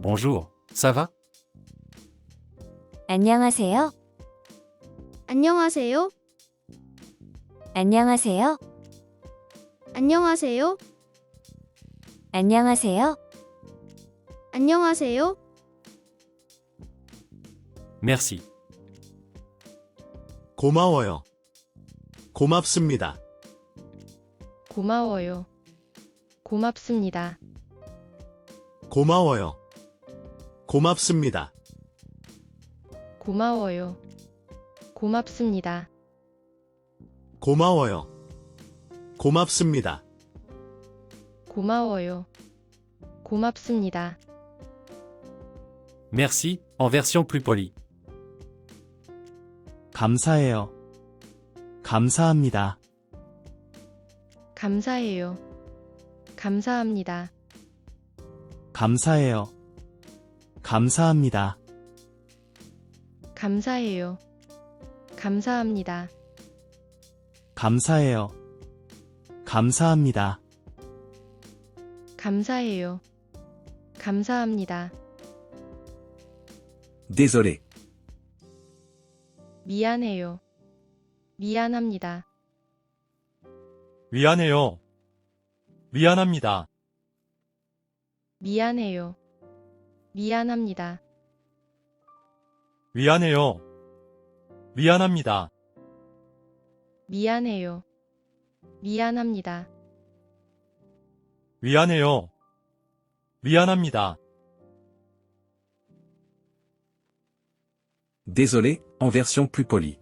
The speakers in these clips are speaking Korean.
Bonjour, ça va? 안녕하세요. 안녕하세요. 안녕하세요. 안녕하세요. 안녕하세요. 안녕하세요. Merci. 고마워요. 고맙습니다. 고마워요. 고맙습니다. 고마워요. 고맙습니다. 고마워요. 고맙습니다. 고마워요. 고맙습니다. 고마워요. 고맙습니다. Merci, en version plus polie. 감사해요. 감사합니다. 감사해요. 감사합니다. 감사해요. 감사합니다. 감사해요. 감사합니다. 감사해요. 감사합니다. 감사해요. 감사합니다. Désolé. 미안해요. 미안합니다. 미안해요. 미안합니다. 미안해요. 미안합니다. 미안해요. 미안합니다. 미안해요. 미안합니다. 미안해요. 미안합니다. Désolé, en version plus polie.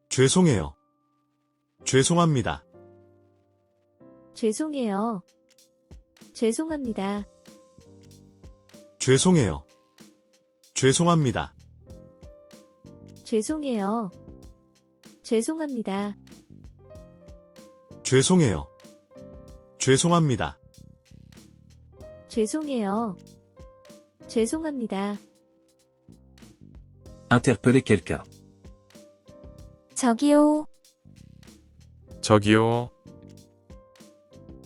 죄송해요. 죄송합니다. 죄송해요. 죄송합니다. 죄송해요. 죄송합니다. 죄송해요. 죄송합니다. 죄송해요. 죄송합니다. 죄송해요. 죄송합니다. Interpeller quelqu'un. 저기요. 저기요,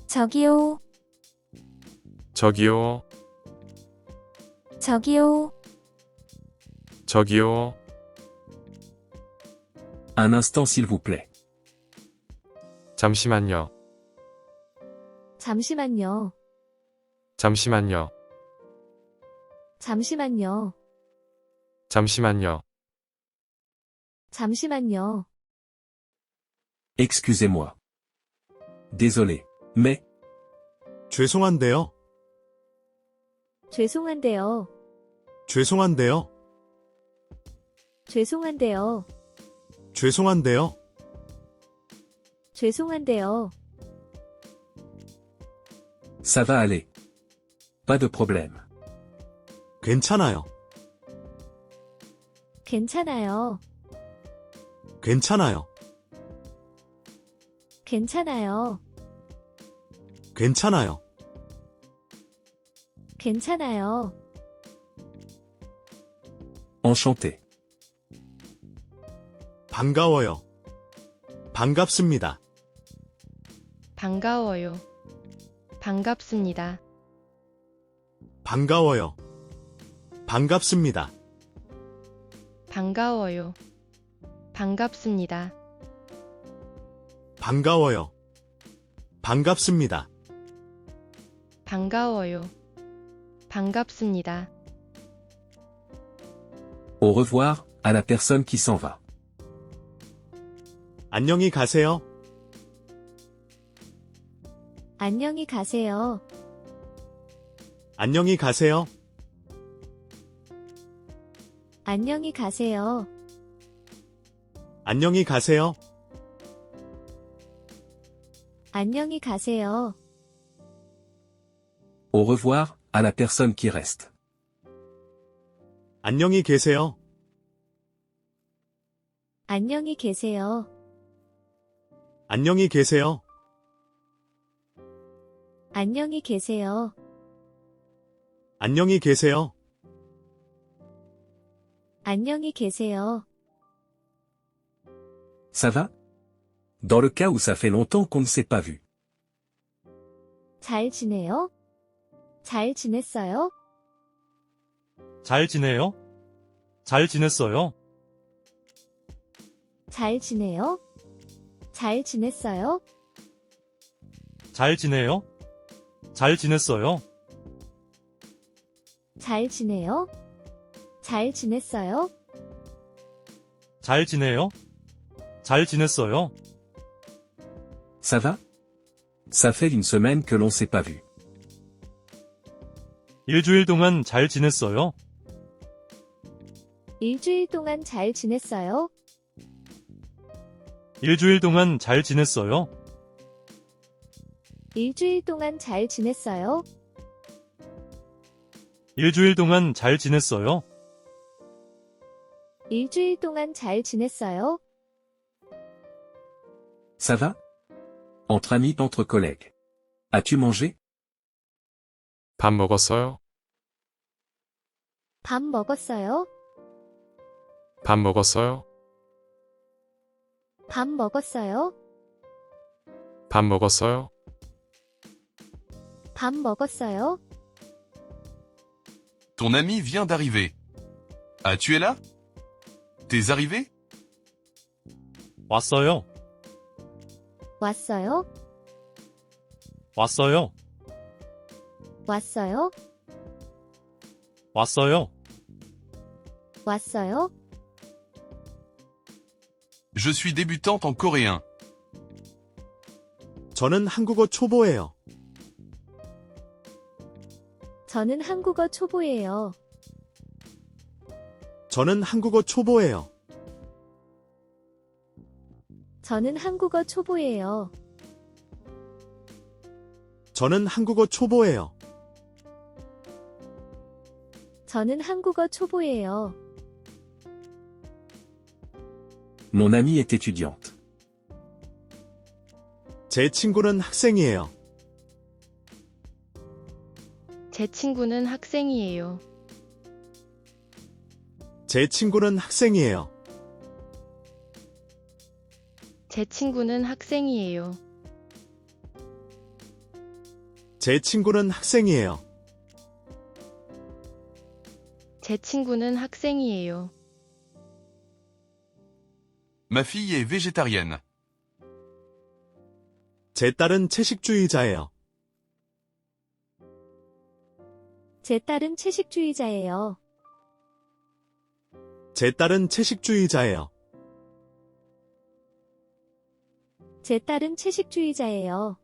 저기요. 저기요, 저기요. 저기요. Un instant s'il vous plaît. 잠시만요, 잠시만요. 잠시만요, 잠시만요. 잠시만요. 잠시만요. Excusez-moi. Désolé. Mais, 죄송한데요. 죄송한데요. 죄송한데요. 죄송한데요. 죄송한데요. 죄송한데요. ça va aller. Pas de problème. 괜찮아요. 괜찮아요. 괜찮아요. 괜찮아요. 괜찮아요. 괜찮아요. Enchanté. 반가워요. 반갑습니다. 반가워요. 반갑습니다. 반가워요. 반갑습니다. 반가워요. 반갑습니다. 반가워요. 반갑습니다. 반가워요. 반갑습니다. Au revoir, à la personne qui s'en va. 안녕히 가세요. 안녕히 가세요. 안녕히 가세요. 안녕히 가세요. 안녕히 가세요. 안녕히 가세요. Au revoir, à la personne qui reste. 안녕히 계세요. 안녕히 계세요. 안녕히 계세요. 안녕히 계세요. 안녕히 계세요. 안녕히 계세요. Ça va? Dans le cas où ça fait longtemps qu'on ne s'est pas vu. 잘 지내요? 잘 지냈어요? 잘 지내요? 잘 지냈어요? 잘 지내요? 잘 지냈어요? 잘 지내요? 잘 지냈어요? 잘 지내요? 잘 지냈어요? 잘 지내요? 잘 지냈어요? Ça va? Ça fait une semaine que l'on s'est pas vu. 일주일 동안 잘 지냈어요? 일주일 동안 잘 지냈어요? 일주일 동안 잘 지냈어요? 일주일 동안 잘 지냈어요? 일주일 동안 잘 지냈어요? 일주일 동안 잘 지냈어요? Ça va? Entre amis, entre collègues. As-tu mangé? 밥 먹었어요? 밥 먹었어요? 밥 먹었어요? 밥 먹었어요? 밥 먹었어요? 밥 먹었어요? Ton ami vient d'arriver. Ah, tu es là? T'es arrivé? 왔어요? 왔어요? 왔어요? 왔어요? 왔어요? 왔어요? Je suis débutante en coréen. 저는 한국어 초보예요. 저는 한국어 초보예요. 저는 한국어 초보예요. 저는 한국어 초보예요. 저는 한국어 초보예요. 저는 한국어 초보예요. Mon amie est étudiante. 제 친구는 학생이에요. 제 친구는 학생이에요. 제 친구는 학생이에요. 제 친구는 학생이에요. 제 친구는 학생이에요. 제 친구는 학생이에요. Ma fille est végétarienne. 제 딸은 채식주의자예요. 제 딸은 채식주의자예요. 제 딸은 채식주의자예요. 제 딸은 채식주의자예요.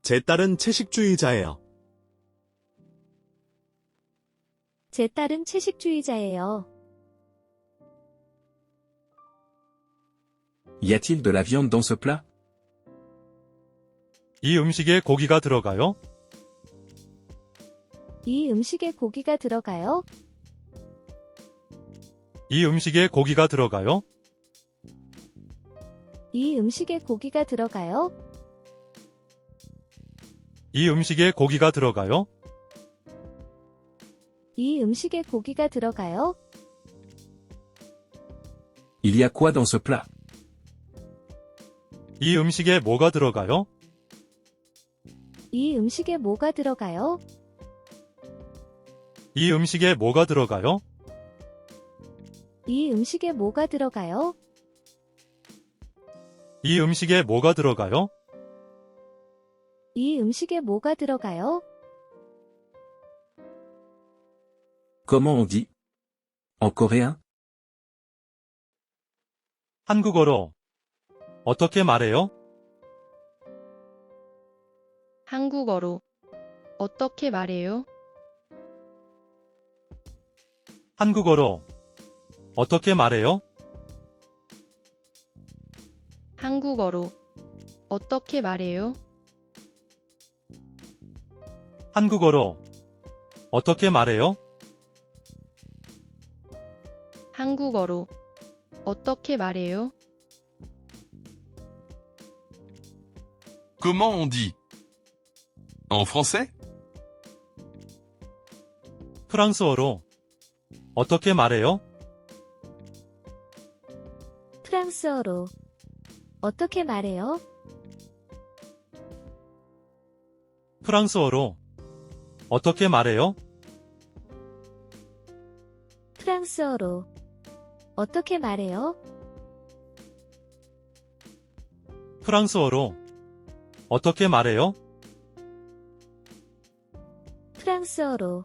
제 딸은 채식주의자예요. 제 딸은 채식주의자예요. Y a-t-il de la viande dans ce plat? 이 음식에 고기가 들어가요? 이 음식에 고기가 들어가요? 이 음식에 고기가 들어가요? 이 음식에 고기가 들어가요? 이 음식에 고기가 들어가요? 이 음식에 고기가 들어가요? Il y a quoi dans ce plat? 이 음식에 뭐가 들어가요? 이 음식에 뭐가 들어가요? 이 음식에 뭐가 들어가요? 이 음식에 뭐가 들어가요? 이 음식에 뭐가 들어가요? 이 음식에 뭐가 들어가요? Comment on dit? En coréen? 한국어로 어떻게 말해요? 한국어로 어떻게 말해요? 한국어로 어떻게 말해요? 한국어로 어떻게 말해요? 한국어로 어떻게 말해요? 한국어로 어떻게 말해요? Comment on dit? En français? 프랑스어로 어떻게 말해요? 프랑스어로 어떻게 말해요? 프랑스어로 어떻게 말해요? 프랑스어로 어떻게 말해요? 프랑스어로 어떻게 말해요? 프랑스어로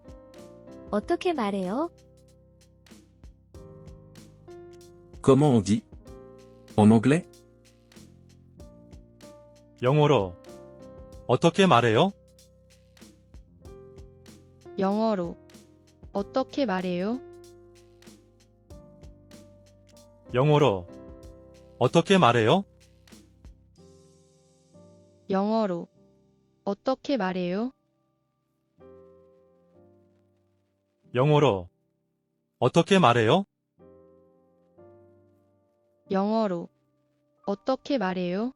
어떻게 말해요? Comment on dit? En anglais? 영어로 어떻게 말해요? 영어로 어떻게 말해요? 영어로 어떻게 말해요? 영어로 어떻게 말해요? 영어로 어떻게 말해요? 영어로 어떻게 말해요?